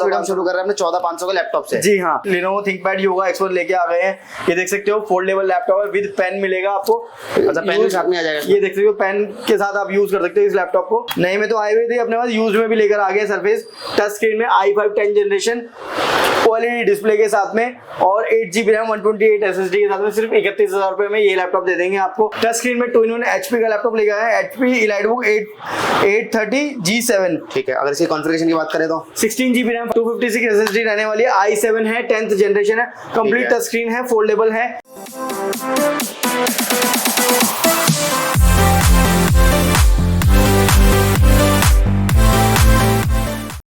हम शुरू कर रहे हैं अपने 14500 के लैपटॉप से। जी हाँ, Lenovo ThinkPad Yoga X1 लेके आ गए हैं। ये देख सकते हो फोल्डेबल लैपटॉप है, विद पेन मिलेगा आपको। अच्छा, पेन भी साथ में आ जाएगा। ये देख सकते हो, पेन के साथ आप यूज कर सकते हो इस लैपटॉप को। नए में तो आए हुए थे अपने पास, यूज में भी लेकर आ गए सरफेस। टच स्क्रीन में i5 10 जनरेशन OLED डिस्प्ले के साथ में और 8GB रैम 128 SSD के साथ में सिर्फ 31,000 रुपए में ये लैपटॉप दे देंगे आपको। टच स्क्रीन में 2-in-1 HP का लैपटॉप लेकर आए हैं, HP EliteBook 830G7। ठीक है, अगर इसकी कॉन्फ़िगरेशन की बात करें तो 16GB रैम 256 SSD रहने वाली है, i7 है, 10th जनरेशन है, कंप्लीट टच स्क्रीन है, फोल्डेबल है।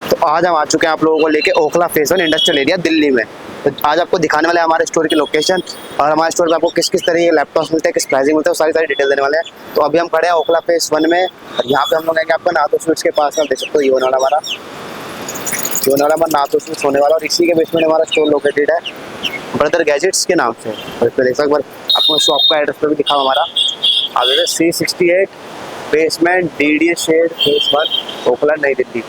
तो आज हम आ चुके हैं आप लोगों को लेके Okhla phase 1 industrial area Delhi में। तो आज आपको दिखाने वाले हैं हमारे स्टोर की लोकेशन और हमारे स्टोर में आपको किस किस तरह के लैपटॉप्स मिलते हैं, किस प्राइसिंग मिलते हैं, सारी डिटेल देने वाले हैं। तो अभी हम खड़े हैं ओखला फेज 1 में और यहाँ पे हम लोग आएंगे आपका नातो स्वीट्स के पास में। देख सकते हो ये होने वाला हमारा नातो स्वीट्स होने वाला और इसी के बीच में हमारा स्टोर लोकेटेड है ब्रदर गैजेट्स के नाम से। और इस पर देख सकते आपको शॉप का एड्रेस पर भी दिखा हमारा आगे C68 basement DDA shed phase 1 Okhla नई दिल्ली,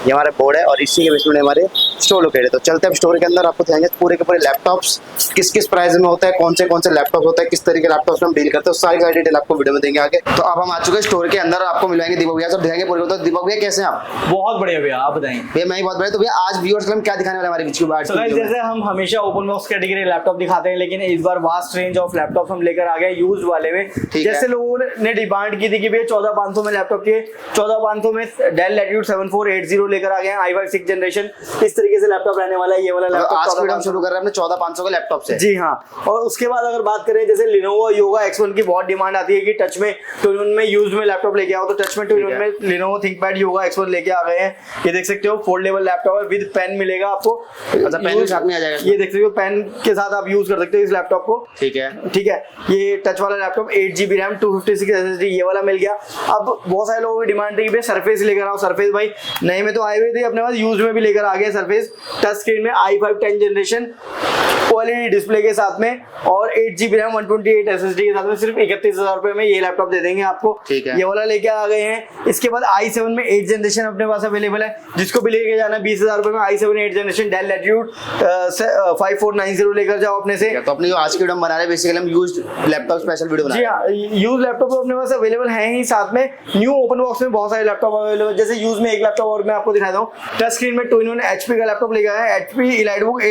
ये हमारा बोर्ड है और इसी के बेसमेंट हमारे स्टोर लोकेटेड है। तो चलते हैं स्टोर के अंदर, आपको दिखाएंगे पूरे के पूरे लैपटॉप्स किस किस प्राइस में होता है, कौन से लैपटॉप होता है, किस तरीके के लैपटॉप हम डील करते हैं, सारी डिटेल आपको वीडियो में देंगे आगे। तो अब हम आ चुके हैं स्टोर के अंदर, आपको मिलवाएंगे दीपक भैया, सब दिखाएंगे पूरे। तो दीपक भैया कैसे हैं आप? बहुत बढ़िया भैया, आप बताएं। भैया मैं ही बहुत बढ़िया। तो भैया आज व्यूअर्स को हम क्या दिखाने वाले हमारे बीच में? जैसे हम हमेशा ओपन बॉक्स कैटेगरी लैपटॉप दिखाते हैं, लेकिन इस बार वास्ट रेंज ऑफ लैपटॉप हम लेकर आ गए यूज वाले में। जैसे लोगों ने डिमांड की थी कि भैया 14500 में लैपटॉप चाहिए, 14500 में डेल लैटिट्यूड 7480 लेकर आ गए हैं, i5 6 जनरेशन। इस तरीके से लैपटॉप रहने वाला है ये वाला लैपटॉप। आज वीडियो हम शुरू कर रहे हैं अपने 14500 के लैपटॉप से। जी हाँ, और उसके बाद अगर बात करें जैसे Lenovo Yoga X1 की बहुत डिमांड आती है कि टच में 2-in-1 में यूज में लैपटॉप लेके आओ, तो टच में 2-in-1 में Lenovo ThinkPad Yoga X1 लेके आ गए हैं। ये देख सकते हो फोल्डेबल लैपटॉप है, विद पेन मिलेगा आपको। अच्छा, पेन भी साथ में आ जाएगा। ये देख सकते हो, पेन के साथ आप यूज कर सकते हो इस लैपटॉप को। ठीक है। ये टच वाला लैपटॉप 8GB रैम 256 SSD ये वाला मिल गया। अब बहुत सारे लोगों की डिमांड थी कि सरफेस लेकर आओ। सरफेस भाई नए में तो आए हुए थे अपने पास, यूज में भी लेकर आ गए सरफेस। टच स्क्रीन में i5 10 जनरेशन OLED डिस्प्ले के साथ में और 8GB रैम 128 SSD के साथ में सिर्फ 31,000 रुपए में ये लैपटॉप दे देंगे आपको। ठीक है। ये वाला लेके आ गए हैं। इसके बाद i7 में 8 जनरेशन अपने पास अवेलेबल है, जिसको भी लेके जाना है 20,000 रुपए में i7 8 जनरेशन डेल लैटिट्यूड 5490 लेकर जाओ अपने से। तो अपने जो आज की वीडियो हम बना रहे हैं बेसिकली हम यूज्ड लैपटॉप स्पेशल वीडियो बना रहे हैं। जी हाँ, यूज लैपटॉप अपने पास अवेलेबल है ही, साथ में न्यू ओपन बॉक्स में बहुत सारे लैपटॉप अवेलेबल। जैसे यूज में एक लैपटॉप और मैं आपको दिखाता हूँ। टच स्क्रीन में 2-in-1 HP का लैपटॉप लेकर आया है, HP EliteBook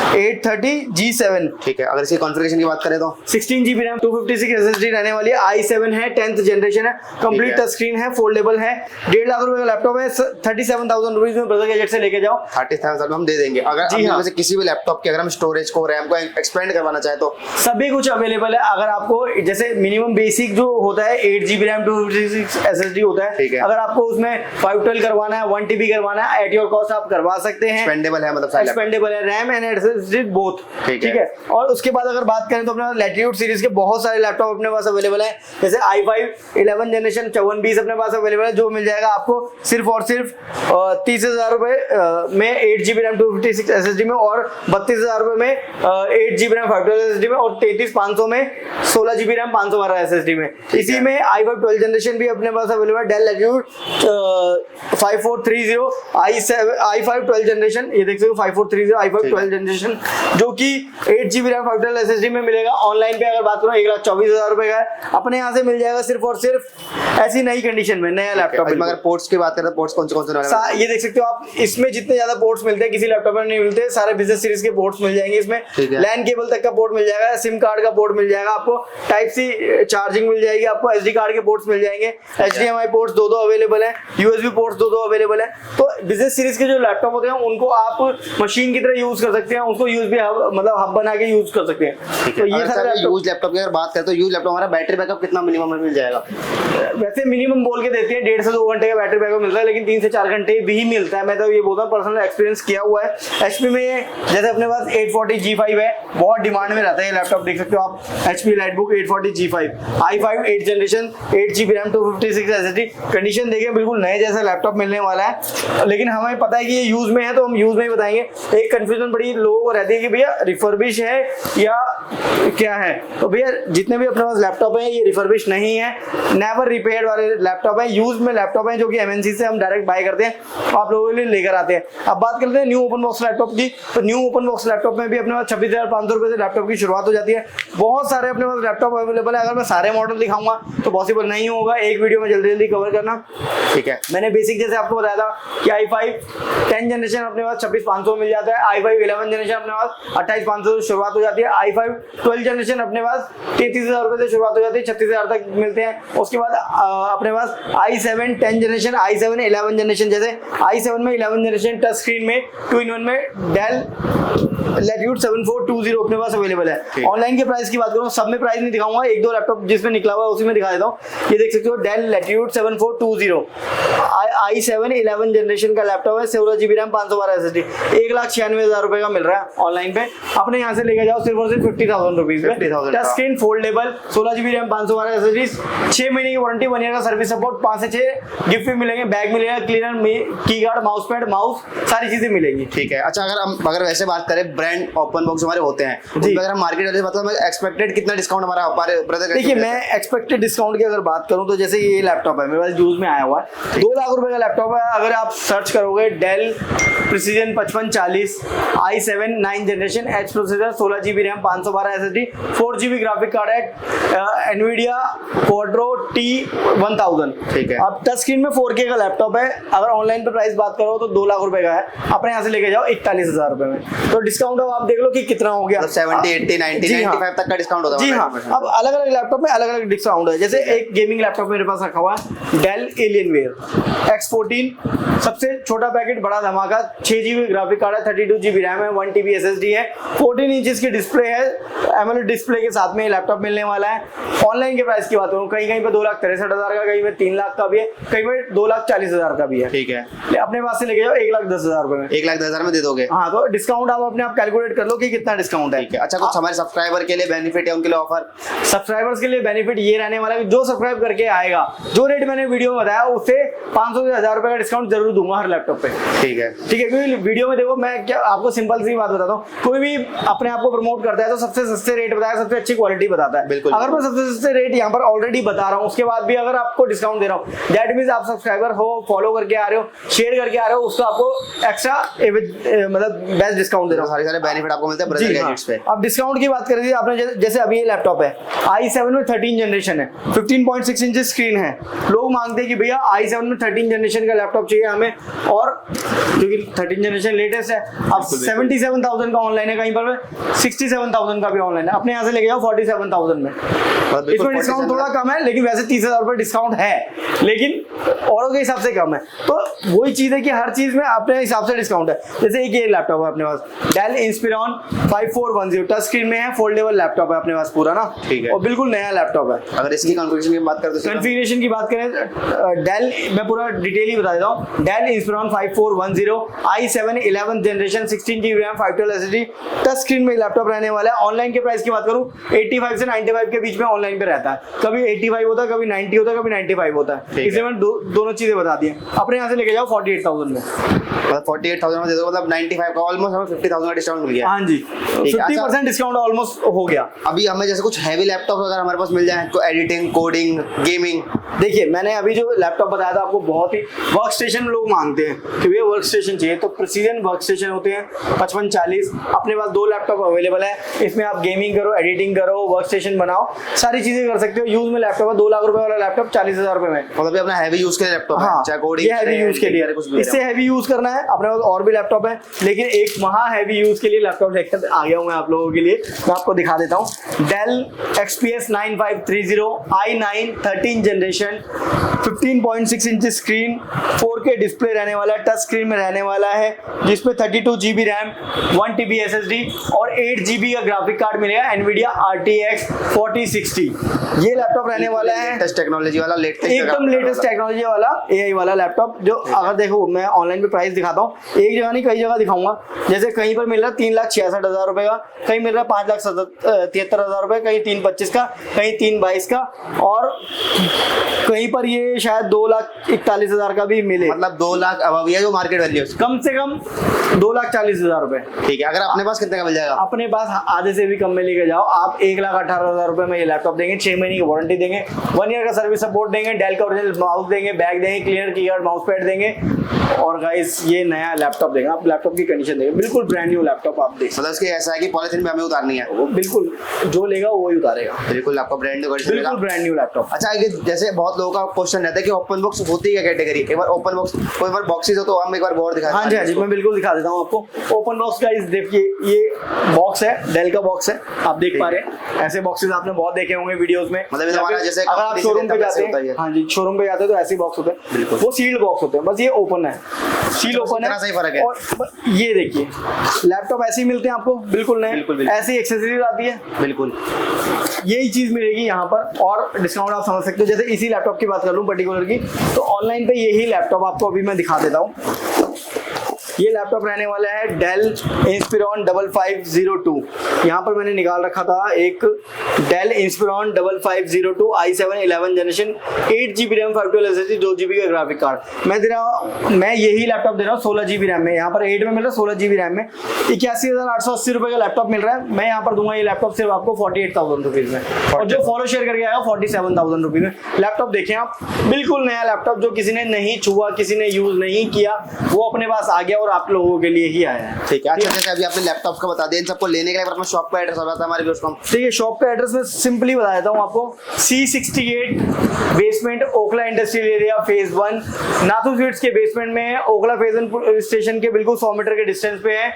830G7। ठीक है, अगर इसकी कॉन्फ़िगरेशन की बात करें तो 16GB रैम 256 SSD रहने वाली है, i7 है, 10th जनरेशन है, कंप्लीट टच स्क्रीन है, फोल्डेबल है। 1.5 लाख रुपए का लैपटॉप है, 37,000 रुपीज में ब्रदर गैजेट से लेके जाओ। 30,000 में हम दे देंगे। अगर जी हाँ, किसी भी लैपटॉप के अगर हम स्टोरेज को रैम को एक्सपेंड करवाना चाहे तो सभी कुछ अवेलेबल है। अगर आपको जैसे मिनिमम बेसिक जो होता है 8GB रैम 256 SSD होता है, अगर आपको उसमें 512 करवाना है, 1TB करवाना है, एट योर कॉस्ट आप करवा सकते हैं। एक्सपेंडेबल है, मतलब एक्सपेंडेबल है, रैम एंड SSD बोथ। ठीक है। और उसके बाद अगर बात करें तो अपने लैटिट्यूड सीरीज के बहुत सारे लैपटॉप अपने पास अवेलेबल है। जैसे i5 11 जनरेशन 5420 अपने पास अवेलेबल है, जो मिल जाएगा आपको सिर्फ और सिर्फ 30,000 रुपए में 8GB रैम 256 SSD में और 32,000 रुपए में 8GB रैम 512 SSD में और 33,500 में 16GB रैम 512 SSD में। इसी में i5 12 जनरेशन भी अपने पास अवेलेबल है, डेल लैटिट्यूड 5430 i5 12 जनरेशन। ये देख सकते हो 5430 i5 12 जनरेशन, जो कि 8GB रैम 512 SSD में मिलेगा। ऑनलाइन पे अगर बात करो 1,24,000 रुपए का है, अपने यहाँ से मिल जाएगा सिर्फ और सिर्फ ऐसी नई कंडीशन में नया लैपटॉप। अगर पोर्ट्स की बात करें तो पोर्ट्स कौन से ये देख सकते हो आप, इसमें जितने ज्यादा पोर्ट्स मिलते हैं किसी लैपटॉप में नहीं मिलते, सारे बिजनेस सीरीज के पोर्ट्स मिल जाएंगे। इसमें लैन केबल तक का पोर्ट मिल जाएगा, सिम कार्ड का पोर्ट मिल जाएगा, आपको टाइप सी चार्जिंग मिल जाएगी, आपको SD कार्ड के पोर्ट्स मिल जाएंगे, HDMI पोर्ट्स दो अवेलेबल है, USB पोर्ट्स दो अवेलेबल है। तो बिजनेस सीरीज के जो लैपटॉप होते हैं उनको आप मशीन की तरह यूज कर सकते हैं, उसको USB मतलब हब बना के यूज कर सकते हैं। तो ये सारे यूज लैपटॉप की अगर बात करें तो यूज लैपटॉप हमारा बैटरी बैकअप कितना मिनिमम में मिल जाएगा? वैसे मिनिमम बोल के देते हैं 1.5 से 2 घंटे का बैटरी बैकअप मिलता है, लेकिन 3 से 4 घंटे भी मिलता है। मैं तो ये बोलता हूँ, पर्सनल एक्सपीरियंस किया हुआ है। HP में जैसे अपने पास 840G5 है, बहुत डिमांड में रहता है ये लैपटॉप, देख सकते हो आप, HP EliteBook 840G5 i5 8 generation 8GB RAM 256 SSD। Condition देखें बिल्कुल नए जैसा लैपटॉप मिलने वाला है, लेकिन हमें पता है कि ये यूज में है तो हम यूज में ही बताएंगे। एक कंफ्यूजन बड़ी लोगों को रहती है कि भैया भैया रिफर्बिश है या क्या है। तो भैया जितने भी अपने पास लैपटॉप हैं ये रिफर्बिश नहीं है, नेवर रिपेयर्ड वाले लैपटॉप है, यूज में लैपटॉप है जो कि एमएनसी से हम डायरेक्ट बाय करते हैं, आप लोगों के लिए लेकर आते हैं। अब बात करते हैं न्यू ओपन बॉक्स लैपटॉप की। तो न्यू ओपन बॉक्स लैपटॉप में भी अपने पास 26,500 रुपए से लैपटॉप की शुरुआत हो जाती है। बहुत सारे अपने पास लैपटॉप अवेलेबल है, अगर मैं सारे मॉडल दिखाऊंगा तो पॉसिबल नहीं होगा, एक वीडियो में जल्दी जल्दी कवर करना। ठीक है, मैंने बेसिक जैसे आपको बताया था कि i5 10 जनरेशन अपने पास 26,500 मिल जाता है, i5 11 जनरेशन अपने पास 28,500 से शुरुआत हो जाती है, i5 12 जनरेशन अपने पास 33,000 रुपए से शुरुआत हो जाती है, 36,000 तक मिलते हैं। उसके बाद अपने पास i7 10 जनरेशन, i7 11 जनरेशन, जैसे i7 में 11 जनरेशन टच स्क्रीन में 2-in-1 में डेल Latitude 7420 अपने पास अवेलेबल है। ऑनलाइन के प्राइस की बात करूं, सब में प्राइस नहीं दिखाऊंगा, एक दो लैपटॉप जिसमें निकला हुआ है उसी में दिखा देता हूं। ये देख सकते हो डेल Latitude 7420 i7 11 जनरेशन का लैपटॉप है, 16 GB रैम 512 SSD, 1,96,000 रुपए का मिल रहा है ऑनलाइन पे। अपने यहाँ से लेके जाओ सिर्फ और सिर्फ 50,000 रुपीज में। Touch screen foldable, 16 GB RAM 512 SSD, 6 महीने की वारंटी, 1 ईयर का सर्विस सपोर्ट, 5 से 6 गिफ्ट भी मिलेंगे, बैग मिलेगा, क्लीनर, की गार्ड, माउस पैड, माउस, सारी चीजें मिलेगी। ठीक है। अच्छा, अगर वैसे बात करें ब्रांड ओपन बॉक्स हमारे होते हैं, अगर हम मार्केट वाले मतलब एक्सपेक्टेड कितना डिस्काउंट हमारे ब्रदर? देखिए मैं एक्सपेक्टेड डिस्काउंट की अगर बात करूं तो जैसे ये लैपटॉप है मेरे पास यूज में आया हुआ है, 2 लाख रुपए का लैपटॉप है। अगर आप सर्च करोगे Dell precision 5540 i7 9 generation, H processor, 16 GB RAM 512 SSD, 4 GB graphic card है, एनवीडिया क्वाड्रो T1000। ठीक है। अब टच स्क्रीन में 4K का लैपटॉप है, अगर ऑनलाइन पे प्राइस बात करो तो 2 लाख रुपए का है, अपने यहाँ से लेके जाओ 41,000 रुपए में। तो डिस्काउंट अब आप देख लो कि कितना हो गया, 70, 80, 90, 95 तक का डिस्काउंट होता है। जी हाँ, अब अलग अलग लैपटॉप में अलग अलग डिस्काउंट है। जैसे एक गेमिंग लैपटॉप मेरे पास रखा हुआ है डेल एलियनवेयर X14, सबसे छोटा पैकेट, बड़ा धमाका, 6 GB ग्राफिक कार्ड है, 32 GB रैम है, 1 TB SSD है, 14 इंचेस की डिस्प्ले है, एमोलेड डिस्प्ले के साथ में लैपटॉप मिलने वाला है। ऑनलाइन के प्राइस की बात करूँ, कहीं कहीं पे 2,63,000 का, कहीं पे 3 लाख का भी है, कहीं पे 2,40,000 का भी है। ठीक है, अपने पास से लेके जाओ 1,10,000 रुपए में। 1,10,000 में दे दोगे? हाँ, तो डिस्काउंट आप अपने आप कैलकुलेट कर लो कि कितना डिस्काउंट है। अच्छा, कुछ हमारे सब्सक्राइबर के लिए बेनिफिट है, उनके लिए ऑफर? सब्सक्राइबर्स के लिए बेनिफिट ये रहने वाला है कि जो सब्सक्राइब करके आएगा, जो रेट मैंने वीडियो में बताया उससे 500 से 1,000 रुपए का डिस्काउंट जरूर दूंगा हर लैपटॉप पे। ठीक है, ठीक है, क्योंकि वीडियो में देखो मैं क्या आपको सिंपल सी बात बताता हूँ, कोई भी अपने आप को प्रमोट करता है तो सबसे सस्ते रेट बताया, सबसे अच्छी क्वालिटी बताता है। बिल्कुल। अगर मैं सबसे सस्ते रेट यहाँ पर ऑलरेडी बता रहा हूँ, उसके बाद भी अगर आपको डिस्काउंट दे रहा हूँ, दैट मींस आप सब्सक्राइबर हो, फॉलो करके आ रहे हो, शेयर करके आ रहे हो, उसको आपको एक्स्ट्रा मतलब बेस्ट डिस्काउंट दे रहा हूँ। सारे बेनिफिट आपको मिलते हैं ब्रदर गैजेट्स पे। अब डिस्काउंट की बात करें आपने, जैसे अभी ये लैपटॉप है i7 में 13 जनरेशन है, 15.6 इंच स्क्रीन है। लोग मांगते हैं कि भैया i7 में 13 जनरेशन का लैपटॉप चाहिए हमें, और क्योंकि 13 जनरेशन लेटेस्ट है। अब 77,000 का ऑनलाइन है, कहीं पर 67,000 का भी ऑनलाइन है, अपने यहाँ से लेके जाओ 47,000 में। इसमें डिस्काउंट थोड़ा कम है, लेकिन वैसे 30,000 रुपए डिस्काउंट है, लेकिन औरों के हिसाब से कम है। तो वही चीज है कि हर चीज में अपने हिसाब से डिस्काउंट है। जैसे एक ये लैपटॉप है अपने पास डेल इंस्पिरॉन 5410, टच स्क्रीन में है, फोल्डेबल लैपटॉप है अपने पास पूरा ना, ठीक है, और बिल्कुल नया लैपटॉप है। अगर इसकी कॉन्फ़िगरेशन की बात करें तो कॉन्फ़िगरेशन की बात करें, डेल मैं पूरा डिटेल ही बता देता हूँ, Dell Inspiron 5410 i7 11 generation, 16 GB RAM, 512 SSD, touch screen में लैपटॉप रहने वाला है। ऑनलाइन के प्राइस की बात करूँ 85 से 95 के बीच में ऑनलाइन पे रहता है, कभी 85 होता है, कभी 90 होता है, कभी 95 होता है। इसलिए मैंने दोनों चीजें बता दी हैं। अपने यहाँ से लेके जाओ 48,000 में, 48,000 में दे दो, मतलब 95 का ऑलमोस्ट हमें 50,000 का डिस्काउंट मिल गया। हाँ जी, 50% डिस्काउंट ऑलमोस्ट हो गया। अभी हमें जैसे कुछ हैवी लैपटॉप अगर हमारे पास मिल जाए तो एडिटिंग, कोडिंग, गेमिंग, देखिए मैंने अभी जो लैपटॉप बताया था आपको, बहुत ही वर्क स्टेशन लोग मांगते हैं कि भैया वर्क स्टेशन चाहिए, तो प्रिसीजन वर्क स्टेशन होते हैं 5540, अपने पास 2 लैपटॉप अवेलेबल है। इसमें आप गेमिंग करो, एडिटिंग करो, वर्क स्टेशन बनाओ, सारी चीजें कर सकते हो। यूज में लैपटॉप है, 2 लाख रुपए वाला लैपटॉप 40,000 रुपए में, मतलब अपना हैवी यूज के लिए लैपटॉप है, चाहे कोडिंग, हैवी यूज के लिए, इससे हैवी यूज करना है अपने पास और भी लैपटॉप है, लेकिन एक महा हैवी यूज के लिए लैपटॉप लेकर आ गया हूं मैं आप लोगों के लिए। मैं आपको दिखा देता हूं, Dell XPS 9530 i9 13 generation, 15.6 inch screen, 4K display रहने वाला है, टच स्क्रीन में रहने वाला है, जिसमें 32 GB रैम, 1 TB SSD और 8 GB का ग्राफिक कार्ड मिलेगा, एनवीडिया RTX 4060। ये लैपटॉप रहने वाला है लेटेस्ट टेक्नोलॉजी वाला, एकदम लेटेस्ट टेक्नोलॉजी वाला AI वाला लैपटॉप, जो अगर देखो मैं ऑनलाइन पे प्राइस दिखाता हूँ, एक जगह नहीं कई जगह दिखाऊंगा। जैसे कहीं पर मिल रहा है 3,66,000 रुपए का, कहीं मिल रहा है 5,73,000 रुपए, कहीं 3,25 का, कहीं 3,22 का, और कहीं पर ये ये शायद 2,41,000 का भी मिले, मतलब 2 लाख अब ये जो मार्केट वैल्यू है। कम से कम 2,40,000 रुपए। ठीक है, अगर अपने पास कितने का मिल जाएगा? अपने पास आधे से भी कम में लेके जाओ आप, 1,18,000 रुपए में ये लैपटॉप देंगे, 6 महीने की वारंटी देंगे, 1 ईयर का सर्विस सपोर्ट देंगे, डेल का ओरिजिनल माउस देंगे, बैग देंगे, क्लियर कीबोर्ड माउस पैड देंगे, और गाइस ये नया लैपटॉप देंगे। आप लैपटॉप की कंडीशन देंगे, बिल्कुल ब्रांड न्यू लैपटॉप आप देख। मतलब इसकी ऐसा है कि पॉलिथीन में हमें उतारनी है, वो बिल्कुल जो लेगा वही उतारेगा, बिल्कुल आपका ब्रांड न्यू कंडीशन बिल्कुल ब्रांड न्यू लैपटॉप। अच्छा, ये जैसे बहुत लोगों का क्वेश्चन रहता है कि ओपन बॉक्स होती है कैटेगरी, एक बार ओपन बॉक्स, कोई बार बॉक्सेस हो तो हम एक बार बोर्ड दिखा। हाँ जी, हाँ जी, मैं बिल्कुल दिखा देता हूँ आपको। ओपन बॉक्स का देखिए, ये बॉक्स है, डेल का बॉक्स है, आप देख पा रहे हैं। ऐसे बॉक्सेस आपने बहुत देखे होंगे वीडियोस में, मतलब हमारा जैसे अगर आप शोरूम पे जाते हैं, हाँ जी, शोरूम पे जाते हैं तो ऐसे बॉक्स होते हैं, वो सील्ड बॉक्स होते हैं, बस ये ओपन है, सील ओपन है। सही फर्क है। और ये देखिए लैपटॉप ऐसे ही मिलते हैं आपको, बिल्कुल नए, ऐसी एक्सेसरीज आती है, बिल्कुल यही चीज मिलेगी यहाँ पर। और डिस्काउंट आप समझ सकते हो, जैसे इसी लैपटॉप की बात कर लूँ पर्टिकुलर की, तो ऑनलाइन पे यही लैपटॉप आपको अभी मैं दिखा देता हूँ। ये लैपटॉप रहने वाला है डेल इंस्पिरॉन 5502। यहाँ पर मैंने निकाल रखा था एक Dell Inspiron 5502 i7 11 generation, 8GB RAM, 512 SSD, 2GB का ग्राफिक कार्ड। मैं दे रहा हूँ, मैं यही लैपटॉप दे रहा हूँ 16GB रैम में, यहाँ पर 8 में मिल रहा है, 16GB रैम में 81,880 रुपये का लैपटॉप मिल रहा है। मैं यहाँ पर दूंगा ये लैपटॉप सिर्फ आपको 48,000 रुपीज़ में, और जो फॉलो शेयर करके आएगा 47,000 रुपीज़ में। लैपटॉप देखें आप, बिल्कुल नया लैपटॉप, जो किसी ने नहीं छुआ, किसी ने यूज नहीं किया, वो अपने पास आ गया और आप लोगों के लिए ही आया है। ठीक है। अच्छा, जैसे अभी आपने लैपटॉप का बता दिया, इन सबको लेने के लिए अपना शॉप का एड्रेस बताता हमारे व्यूअर्स को। ठीक है, शॉप का एड्रेस मैं सिंपली बता देता हूँ आपको, C68 basement, Okhla industrial area, phase 1, Nathu sweets के बेसमेंट में है, ओखला फेजन स्टेशन के बिल्कुल 100 मीटर के डिस्टेंस पे है,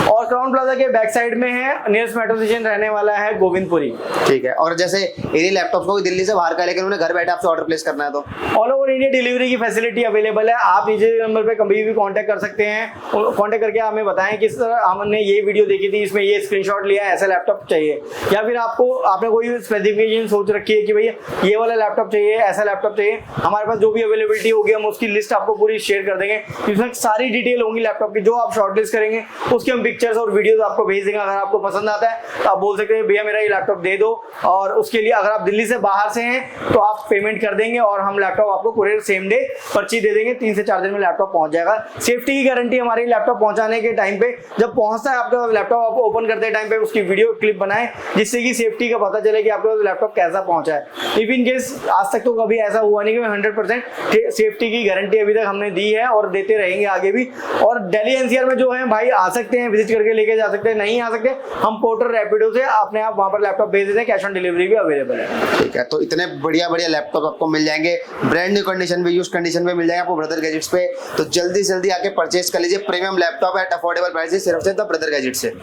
और क्राउन प्लाजा के बैक साइड में है, नियरेस्ट मेट्रो स्टेशन रहने वाला है गोविंदपुरी। ठीक है। और जैसे इन्हीं लैपटॉप को दिल्ली से बाहर का, लेकिन उन्हें घर बैठे आपसे ऑर्डर प्लेस करना है तो ऑल ओवर इंडिया डिलीवरी की फैसिलिटी अवेलेबल है। आप नीचे नंबर पे कभी भी कांटेक्ट कर सकते हैं, कांटेक्ट करके हमें बताएं किस तरह हमने ये वीडियो देखी थी, इसमें ये स्क्रीनशॉट लिया है, ऐसा लैपटॉप चाहिए, या फिर आपने कोई स्पेसिफिकेशन सोच रखी है कि भैया ये वाला लैपटॉप चाहिए, ऐसा लैपटॉप चाहिए, हमारे पास जो भी अवेलेबिलिटी होगी हम उसकी लिस्ट आपको पूरी शेयर कर देंगे, जिसमें सारी डिटेल होंगी लैपटॉप की। जो आप शॉर्टलिस्ट करेंगे उसके हम पिक्चर्स और वीडियोस आपको भेज देंगे। अगर आपको पसंद आता है तो आप बोल सकते हैं भैया मेरा ये लैपटॉप दे दो, और उसके लिए अगर आप दिल्ली से बाहर से हैं तो आप पेमेंट कर देंगे और हम लैपटॉप आपको कुरियर सेम डे पर्ची दे देंगे, 3 से 4 दिन में लैपटॉप पहुंच जाएगा। सेफ्टी की गारंटी हमारी, लैपटॉप पहुंचाने के टाइम पे जब पहुंचता है आपका लैपटॉप, आप ओपन करते टाइम पे उसकी वीडियो क्लिप बनाएं, जिससे कि सेफ्टी का पता चले कि आपका लैपटॉप कैसा पहुंचा है। इफ इन केस आज तक तो कभी ऐसा हुआ नहीं कि 100% सेफ्टी की गारंटी अभी तक हमने दी है और देते रहेंगे आगे भी। और दिल्ली एनसीआर में जो है भाई आ सकते हैं, विजिट करके लेके जा सकते हैं, नहीं आ सकते हम पोर्टर रैपिडो से अपने आप वहां पर लैपटॉप भेज देते हैं, कैश ऑन डिलीवरी भी अवेलेबल है। ठीक है। तो इतने बढ़िया बढ़िया लैपटॉप आपको मिल जाएंगे, ब्रांड न्यू कंडीशन में, यूज कंडीशन में मिल जाएंगे आपको ब्रदर गैजेट्स पे। तो जल्दी जल्दी आके परचेज कर लीजिए premium laptop at affordable prices, सिर्फ से द ब्रदर गैजेट से।